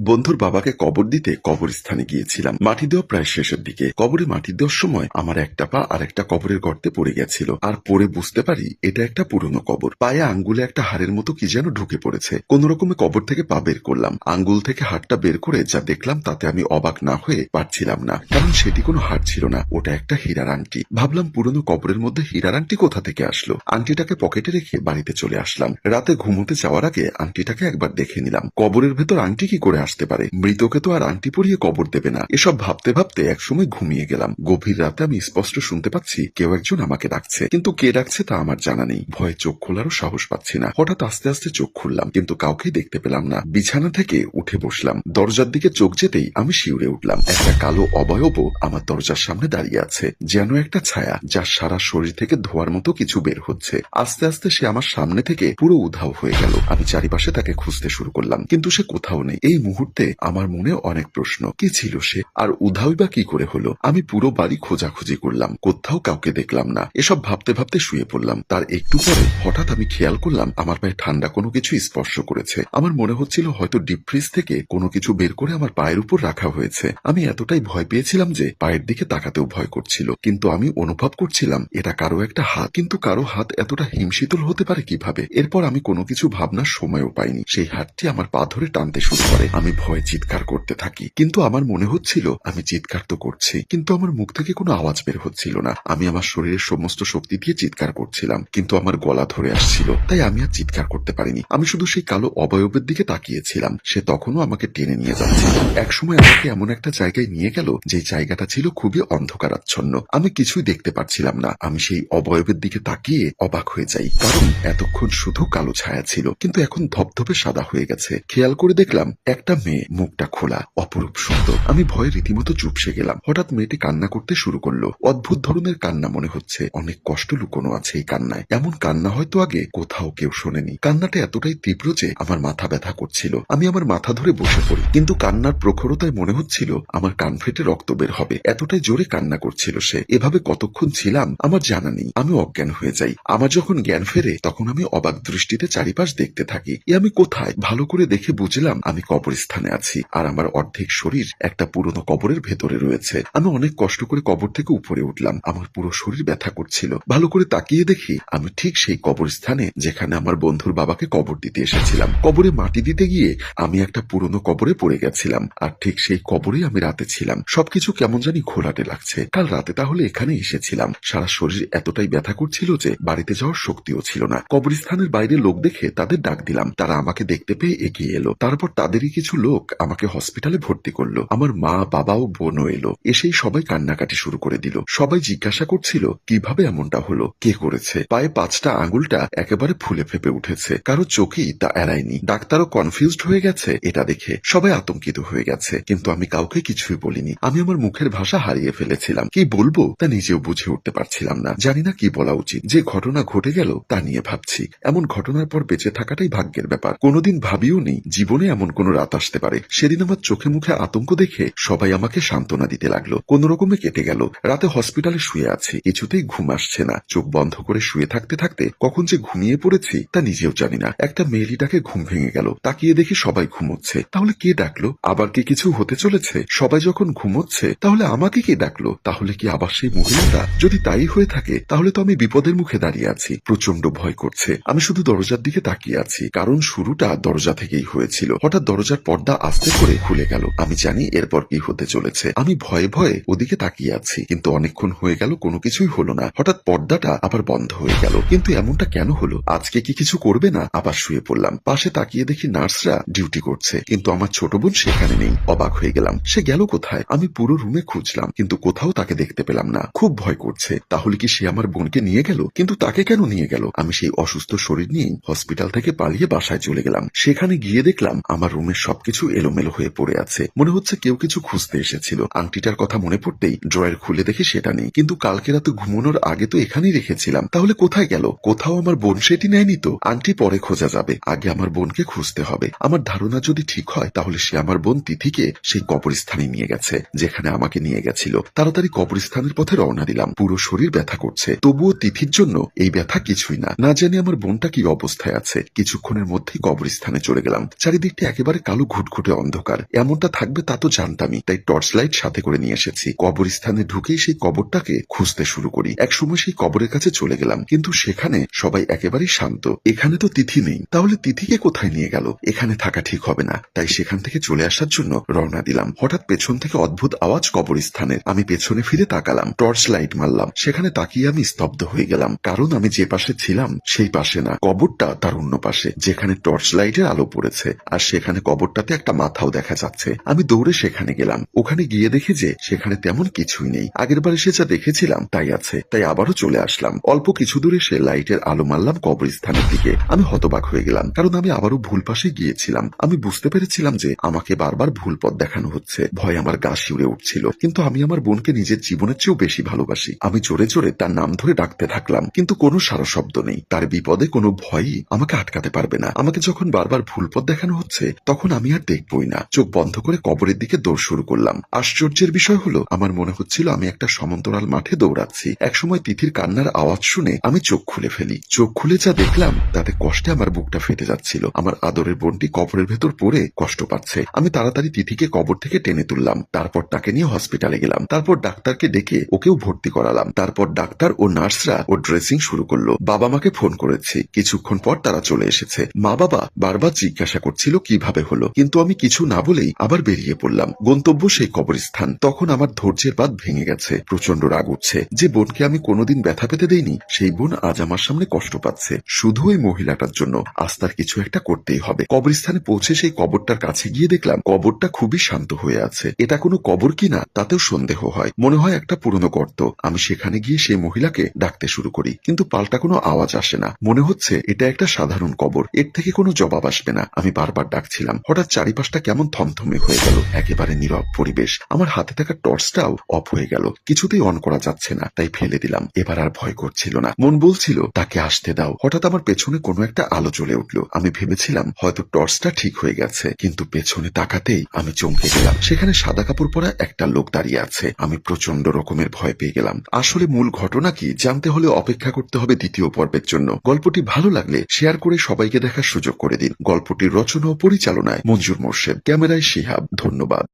বন্ধুর বাবাকে কবর দিতে কবরস্থানে গিয়েছিলাম। মাটি দেওয়া প্রায় শেষের দিকে। কবরে মাটি দেওয়ার সময় আমার একটা পা আর একটা কবরের গর্তে পড়ে গেছিল, আর পরে বুঝতে পারি এটা একটা পুরনো কবর। পায়ে আঙ্গুলে একটা হাড়ের মতো কি যেন ঢুকে পড়েছে। কোন রকমে কবর থেকে পা বের করলাম। আঙ্গুল থেকে হাড়টা বের করে যা দেখলাম তাতে আমি অবাক না হয়ে পারছিলাম না, কারণ সেটি কোনো হাড় ছিল না, ওটা একটা হীরার আংটি। ভাবলাম পুরনো কবরের মধ্যে হীরার আংটি কোথা থেকে আসলো। আংটিটাকে পকেটে রেখে বাড়িতে চলে আসলাম। রাতে ঘুমোতে যাওয়ার আগে আংটিটাকে একবার দেখে নিলাম। কবরের ভেতর আংটি কি করে আসতে পারে? মৃতকে তো আর আংটি পরিয়ে কবর দেবে না। এসব ভাবতে ভাবতে একসময় ঘুমিয়ে গেলাম। গভীর রাতে আমি স্পষ্ট শুনতে পাচ্ছি কেউ একজন আমাকে ডাকছে, কিন্তু কে ডাকছে তা আমার জানা নেই। ভয়ে চোখ খোলারও সাহস পাচ্ছি না। হঠাৎ আস্তে আস্তে চোখ খুললাম, কিন্তু কাউকে দেখতে পেলাম না। বিছানা থেকে উঠে বসলাম। দরজার দিকে চোখ যেতেই আমি শিউরে উঠলাম। একটা কালো অবয়বও আমার দরজার সামনে দাঁড়িয়ে আছে, যেন একটা ছায়া, যার সারা শরীর থেকে ধোয়ার মতো কিছু বের হচ্ছে। আস্তে আস্তে সে আমার সামনে থেকে পুরো উধাও হয়ে গেল। আমি চারিপাশে তাকে খুঁজতে শুরু করলাম, কিন্তু সে কোথাও নেই। এই মুহূর্তে আমার মনে অনেক প্রশ্ন। কি ছিল সে, আর উধাওই বা কি করে হলো? আমি পুরো বাড়ি খোঁজাখুঁজি করলাম, কোথাও কাউকে দেখলাম না। এসব ভাবতে ভাবতে শুয়ে পড়লাম। তার একটু পরে হঠাৎ আমি খেয়াল করলাম আমার পায়ে ঠান্ডা কোনো কিছু স্পর্শ করেছে। আমার মনে হচ্ছিল হয়তো ডিপ ফ্রিজ থেকে কোনো কিছু বের করে আমার পায়ের উপর রাখা হয়েছে। আমি এতটাই ভয় পেয়েছিলাম যে পায়ের দিকে তাকাতেও ভয় করছিল, কিন্তু আমি অনুভব করছিলাম এটা কারো একটা হাত। কিন্তু কারো হাত এতটা হিমশীতল হতে পারে কিভাবে? এরপর আমি কোনো কিছু ভাবনার সময়ও পাইনি। সেই হাতটি আমার পা ধরে টানতে শুরু করে। আমি ভয়ে চিৎকার করতে থাকি, কিন্তু আমার মনে হচ্ছিল আমি চিৎকার তো করছি, কিন্তু আমার মুখ থেকে কোনো আওয়াজ বের হচ্ছিল না। আমি আমার শরীরের সমস্ত শক্তি দিয়ে চিৎকার করছিলাম, কিন্তু আমার গলা ধরে আসছিল, তাই আমি আর চিৎকার করতে পারিনি। আমি শুধু সেই কালো অবয়বের দিকে তাকিয়েছিলাম। সে তখনও আমাকে টেনে নিয়ে যাচ্ছিল। একসময় আমাকে এমন একটা জায়গায় নিয়ে গেল যে জায়গাটা ছিল খুবই অন্ধকারাচ্ছন্ন। আমি কিছুই দেখতে পাচ্ছিলাম না। আমি সেই অবয়বের দিকে তাকিয়ে অবাক হয়ে যাই, কারণ এতক্ষণ শুধু কালো ছায়া ছিল, কিন্তু এখন ধপধপে সাদা হয়ে গেছে। খেয়াল করে দেখলাম একটা মেয়ে, মুখটা খোলা, অপরূপ সুন্দর। আমি ভয়ে রীতিমতো চুপসে গেলাম। হঠাৎ মেয়েটি কান্না করতে শুরু করলো। অদ্ভুত ধরনের কান্না মনে হচ্ছে। অনেক কষ্ট লুকোনো আছে এই কান্নায়। এমন কান্না হয়তো আগে কোথাও কেউ শোনেনি। কান্নাটা এতটাই তীব্র যে আমার মাথা ব্যথা করছিল। আমি আমার মাথা ধরে বসে পড়ি, কিন্তু কান্নার প্রখরতায় মনে হচ্ছিল আমার কান ফেটে রক্ত বের হবে। এতটাই জোরে কান্না করছিল সে। এভাবে কতক্ষণ ছিলাম আমার জানা নেই। আমি অজ্ঞান হয়ে যাই। আমার যখন জ্ঞান ফেরে তখন আমি অবাক দৃষ্টিতে চারিপাশ দেখতে থাকি। আমি কোথায়? ভালো করে দেখে বুঝলাম আমি কবরস্থানে আছি, আর আমার অর্ধেক শরীর একটা পুরনো কবরের ভেতরে রয়েছে। আমি অনেক কষ্ট করে কবর থেকে উপরে উঠলাম। আমার পুরো শরীর ব্যথা করছিল। ভালো করে তাকিয়ে দেখি আমি ঠিক সেই কবরস্থানে যেখানে আমার বন্ধুর বাবাকে কবর দিতে এসেছিলাম। কবরে মাটি দিতে গিয়ে আমি একটা পুরনো কবরে পড়ে গেছিলাম, আর ঠিক সেই কবরেই আমি রাতে ছিলাম। সবকিছু কেমন জানি ঘোলাটে লাগছে। কাল রাতে তাহলে এখানে এসেছিলাম। সারা শরীর এতটাই ব্যথা করছিল যে বাড়িতে যাওয়ার শক্তিও ছিল না। কবরস্থানের বাইরে লোক দেখে তাদের ডাক দিলাম। তারা আমাকে দেখতে পেয়ে এগিয়ে এলো। তারপর তাদেরই কিছু লোক আমাকে হসপিটালে ভর্তি করলো। আমার মা, বাবা ও বোনও এলো। এসেই সবাই কান্নাকাটি শুরু করে দিল। সবাই জিজ্ঞাসা করছিল কিভাবে এমনটা হলো, কে করেছে। পায়ে 5টা আঙুলটা একেবারে ফুলে ফেপে উঠেছে। কারো চোখেই তা এড়ায়নি। ডাক্তারও কনফিউজড হয়ে গেছে এটা দেখে। সবাই আতঙ্কিত হয়ে গেছে, কিন্তু আমি কাউকে কিছুই বলিনি। আমি আমার মুখের ভাষা হারিয়ে ফেলেছিলাম। কি বলবো তা নিজেও বুঝে উঠতে পারছিলাম না। জানি না কি বলা উচিত। যে ঘটনা ঘটে গেল তা নিয়ে ভাবছি। এমন ঘটনার পর বেঁচে থাকাটাই ভাগ্যের ব্যাপার। কোনোদিন ভাবিও নি জীবনে এমন কোন রাত আসতে পারে। সেদিন আমার চোখে মুখে আতঙ্ক দেখে সবাই আমাকে সান্ত্বনা দিতে লাগলো। কোন রকমে কেটে গেল। রাতে হসপিটালে শুয়ে আছি, কিছুতেই ঘুম আসছে না। চোখ বন্ধ করে শুয়ে থাকতে থাকতে কখন যে ঘুমিয়ে পড়েছি তা নিজেও জানি না। একটা মেয়েলিটাকে ঘুম ভেঙে গেল। তাকিয়ে দেখি সবাই ঘুমোচ্ছে। তাহলে কে ডাকলো? আবার কি কিছু হতে চলেছে? সবাই যখন ঘুমোচ্ছে তাহলে আমাকে কে ডাকলো? তাহলে কি আবার সেই মহিলাটা? যদি তাই হয়ে থাকে তাহলে তো আমি বিপদের মুখে দাঁড়িয়ে আছি। প্রচন্ড ভয় করছে। আমি শুধু দরজার দিকে তাকিয়ে আছি, কারণ শুরুটা দরজা থেকেই হয়েছিল। হঠাৎ দরজার পর্দা আস্তে করে খুলে গেল। আমি জানি এরপর কি হতে চলেছে। আমি ভয়ে ভয়ে ওদিকে তাকিয়ে আছি, কিন্তু অনেকক্ষণ হয়ে গেল কোনো কিছুই হলো না। হঠাৎ পর্দাটা আবার বন্ধ হয়ে গেল। কিন্তু এমনটা কেন হলো? আজকে কি কিছু করবে না? আবার শুয়ে পড়লাম। পাশে তাকিয়ে দেখি নার্সরা ডিউটি করছে, কিন্তু আমার ছোট বোন সেখানে নেই। অবাক হয়ে গেলাম, সে গেল কোথায়? আমি পুরো রুমে খুঁজলাম, কিন্তু কোথাও তাকে দেখতে পেলাম না। খুব ভয় করছে। তাহলে কি সে আমার বোনকে নিয়ে গেল? কিন্তু তাকে কেন নিয়ে গেল? আমি সেই অসুস্থ শরীর নিয়েই হসপিটাল থেকে পালিয়ে বাসায় চলে গেলাম। সেখানে গিয়ে দেখলাম আমার রুমের সবকিছু এলোমেলো হয়ে পড়ে আছে। মনে হচ্ছে কেউ কিছু খুঁজতে এসেছিল। আংটিটার কথা মনে পড়তেই ড্রয়ার খুলে দেখি সেটা নেই। কিন্তু কালকে রাতে ঘুমানোর আগে তো এখানেই রেখেছিলাম। তাহলে কোথায় গেল? কোথাও আমার বোন সেটি নেয়নি তো। আংটি পরে খোঁজা যাবে, আগে আমার বোনকে খুঁজতে হবে। আমার ধারণা যদি ঠিক হয় তাহলে সে আমার বোন তিথিকে সেই কবরস্থানে নিয়ে গেছে যেখানে আমাকে নিয়ে গেছিল। তাড়াতাড়ি কবরস্থানের পথে রওনা দিলাম। পুরো শরীর ব্যথা করছে, তবুও তিথির জন্য এই ব্যথা কিছুই না। জানি আমার বোনটা কি অবস্থায় আছে। কিছুক্ষণের মধ্যেই কবরস্থানে চলে গেলাম। চারিদিকটা একেবারে কালো ঘুটঘুটে অন্ধকার। এমনটা থাকবে তা তো জানতামই, তাই টর্চ লাইট সাথে করে নিয়ে এসেছি। কবরস্থানে ঢুকেই সেই কবরটাকে খুঁজতে শুরু করি। একসময় সেই কবরের কাছে চলে গেলাম, কিন্তু সেখানে সবাই একেবারেই শান্ত। এখানে তো তিথি নেই, তাহলে তিথিকে কোথায় নিয়ে গেল? এখানে থাকা ঠিক হবে না, তাই সেখান থেকে চলে আসার জন্য রওনা দিলাম। হঠাৎ পেছন থেকে অদ্ভুত আওয়াজ কবরস্থানের। আমি পেছনে ফিরে তাকালাম, টর্চ লাইট মারলাম। সেখানে তাকিয়ে আমি স্তব্ধ হয়ে গেলাম, কারণ আমি যে পাশে ছিলাম সেই পাশে না, কবরটা তার অন্য পাশে, যেখানে টর্চ লাইটের আলো পড়েছে। আর সেখানে কবরটাতে একটা মাথাও দেখা যাচ্ছে। আমি দৌড়ে সেখানে গেলাম। ওখানে গিয়ে দেখি যে সেখানে তেমন কিছুই নেই, আগের বার এসে যা দেখেছিলাম তাই আছে। তাই আবারও চলে আসলাম। অল্প কিছু দূরে সে লাইটের আলো মারলাম কবরস্থানের দিকে। আমি হতবাক হয়ে গেলাম, কারণ আমি আবারও ভুল পাশে গিয়েছিলাম। আমি বুঝতে পেরেছিলাম যে আমাকে বারবার ভুল পথ দেখানো হচ্ছে। ভয় আমার গা শিউরে উঠছিল, কিন্তু আমি আমার বোনকে নিজের জীবনের চেয়েও বেশি ভালোবাসি। আমি জোরে জোরে তার নাম ধরে ডাকতে থাকলাম, কিন্তু কোনো সারা শব্দ নেই। তার বিপদে কোনো ভয়ই আমাকে আটকাতে পারবে না। আমাকে যখন বারবার ভুল পথ দেখানো হচ্ছে, তখন আমি আর দেখবই না। চোখ বন্ধ করে কবরের দিকে দৌড় শুরু করলাম। আশ্চর্যের বিষয় হলো, আমার মনে হচ্ছিল আমি একটা সমান্তরাল মাঠে দৌড়াচ্ছি। একসময় তিথির কান্নার আওয়াজ শুনে আমি চোখ খুলে ফেলি। চোখ খুলে যা দেখলাম তাতে কষ্টে আমার বুকটা ফেটে যাচ্ছিল। আমার আদরের বোনটি কবরের ভেতর পড়ে কষ্ট পাচ্ছে। আমি তাড়াতাড়ি তিথিকে কবর থেকে টেনে তুললাম। তারপর তাকে নিয়ে হসপিটালে গেলাম। তারপর ডাক্তারকে ডেকে ওকেও ভর্তি করালাম। তারপর ডাক্তার ও নার্সরা ও ড্রেসিং শুরু করলো। বাবা মাকে ফোন করেছি, কিছুক্ষণ পর তারা চলে এসেছে। মা বাবা বারবার জিজ্ঞাসা করছিল কিভাবে হলো, কিন্তু আমি কিছু না বলেই আবার বেরিয়ে পড়লাম। গন্তব্য সেই কবরস্থান। তখন আমার ধৈর্যের বাঁধ ভেঙে গেছে। প্রচন্ড রাগ উঠছে। যে বোনকে আমি কোনোদিন ব্যথা পেতে দেইনি, সেই বোন আজ আমার সামনে কষ্ট পাচ্ছে শুধু ওই মহিলাটার জন্য। আস্থার কিছু একটা করতেই হবে। কবরস্থানে পৌঁছে সেই কবরটার কাছে গিয়ে দেখলাম কবরটা খুবই শান্ত হয়ে আছে। এটা কোনো কবর কিনা তাতেও সন্দেহ হয়, মনে হয় একটা পুরনো গর্ত। আমি সেখানে গিয়ে সেই মহিলাকে ডাকতে শুরু করি, কিন্তু পাল্টা কোনো আওয়াজ আসে না। মনে হচ্ছে এটা একটা সাধারণ কবর, এর থেকে কোনো জবাব আসবে না। আমি বারবার ডাকছিলাম। হঠাৎ চারিপাশটা কেমন থমথমে হয়ে গেল, একেবারে নীরব পরিবেশ। আমার হাতে থাকা টর্চটাও অফ হয়ে গেল, কিছুতেই অন করা যাচ্ছে না, তাই ফেলে দিলাম। এবার আর ভয় করছিল না, মন বলছিল তাকে আসতে দাও। হঠাৎ আমার পেছনে কোনো একটা আলো জ্বলে উঠল। আমি ভেবেছিলাম হয়তো টর্চটা ঠিক হয়ে গেছে, কিন্তু পেছনে তাকাতেই আমি চমকে গেলাম। সেখানে সাদা কাপড় পরা একটা লোক দাঁড়িয়ে আছে। আমি প্রচন্ড রকমের ভয় পেয়ে গেলাম। আসলে মূল ঘটনা কি জানতে হলে অপেক্ষা করতে হবে দ্বিতীয় পর্বের জন্য। গল্পটি ভালো লাগলে শেয়ার করে সবাইকে দেখার সুযোগ করে দিন। গল্পটির রচনা ও পরিচালনায় মঞ্জুর মোর্শেদ, ক্যামেরায় শিহাব। ধন্যবাদ।